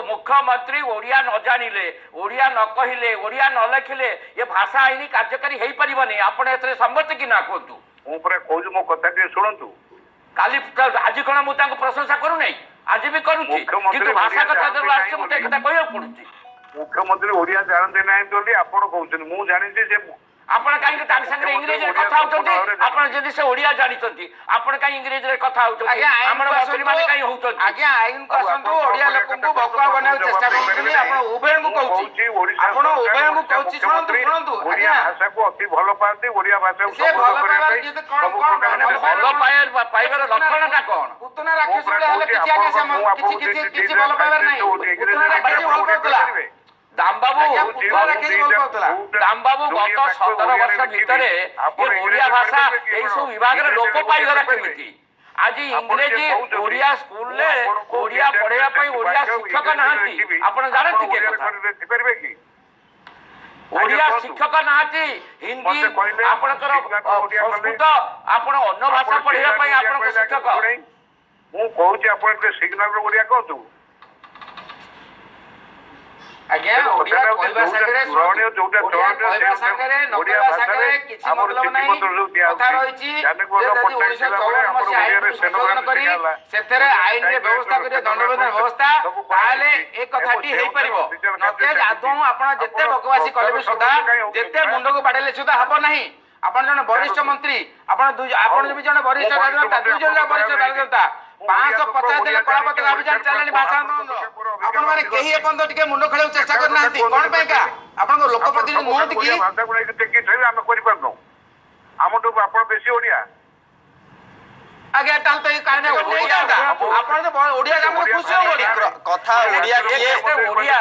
मुख्यमंत्री ओडिया न जानिले ओडिया न कहिले ओडिया न लिखिले ये भाषा आईन कार्यकारी हेई परिबनी आपण एतरे सम्मत कि ना कहतु मु पुरा कहू मो कथा के सुनतु काली आज कोन मु तांको प्रशंसा करू नै आज भी करूची किंतु भाषा कथा जब आसे मु ते कथा कहय पडुची मुख्यमंत्री ओडिया जानते नाही बोली आपण कहउछन मु जानि जे आपण काई तांग संगे इंग्लिश रे कथा होतंती आपण जदी से ओडिया जानितंती आपण काई इंग्लिश रे कथा होतंती हमर मंत्री माने काई होतंती आज्ञा आईन को संतु ओडिया लोक को बकवा बनाउ चेष्टा करथि आपण उभय को कहउची आपण उभय को कहउची सुनंतु ओडिया भाषा को अति भलो पाती ओडिया भाषा को से भलो पाइबार जे कोन भलो पाइबार लक्षण का कोन उतना राक्षस बळे हले किछि आज्ञा से किछि भलो पाइबार नाही उतना राक्षस भलो पाउतला दाम बाबू गत 17 वर्ष भितर ओडिया भाषा यही सब विभाग लोप पाईगला केमिति आज इंग्रेजी ओडिया स्कूल ले ओडिया पढ़ेया पई ओडिया शिक्षक नाहंती आपण जानत के कथा ओडिया शिक्षक नाहंती हिंदी आपणकर संस्कृत आपण अन्य भाषा पढ़ेया पई आपण शिक्षक मु कहूची आपण के सिग्नल ओडिया कहतु आज्ञा ओडिया कहबा संगे कहबा संगे नकबा संगे किछि मतलब नाही कथा रहिछि जदी 1954 मसी आईन संशोधन करी सेथरे आईन रे व्यवस्था करी दंडविधान व्यवस्था ताले ए कथाटी हेई परिबो नते आदौ आपण जत्ते बकवासी कलेबे सुधा जत्ते मुंड को बाडेले सुधा हबो नाही आपण जने वरिष्ठ मंत्री आपण भी जने वरिष्ठ राजनेता दुई जन वरिष्ठ राजनेता 550 दिन कलापत्र अभियान चलनी भाषा आंदोलन आपण माने केही अपन टिके मुंड खळे चेष्टा कर नांती कोन पे का आपण लोक प्रतिनिधि मोहत की भाषा गुणे टेकी छै हम करि परनो हमटो आपण बेसी ओडिया आगे ताल तो काने ओडिया आपण तो ओडिया हम खुशी हो कथा ओडिया के ओडिया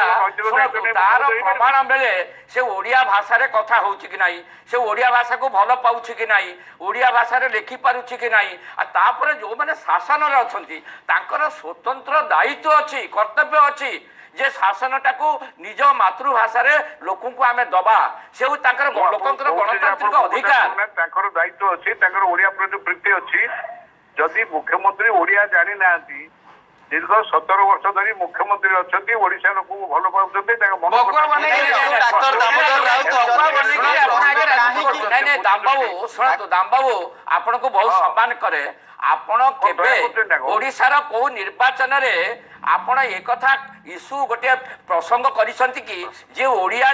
तार प्रमाण बेले से ओडिया भाषा रे कथा होउची कि नाही से ओडिया भाषा को भलो पाउची कि नाही ओडिया भाषा रे लेखि पारुची कि नाही आ तापर जो माने शासन रे अछंती तांकर स्वतंत्र दायित्व अछि कर्तव्य अछि जे शासनटा को निज मातृभाषा रे लोकन को आमे दबा से तांकर लोकंकर गणतांत्रिक अधिकार तांकर दायित्व अछि तांकर ओडिया प्रति प्रीति अछि जदि मुख्यमंत्री ओडिया जानि नांती दीर्घ 17 वर्ष धरी मुख्यमंत्री अछंती ओडिशा लोक भलो पाउछंती तांका मन डॉक्टर दामोदर राउत नहीं दाम बाबू सुनतु दाम बाबू आपण को बहुत सम्मान करे आपण केबे ओडिशा रो को निर्वाचन रे आपण ए कथा इशू गोटे प्रसंग करिसंती कि जे ओडिया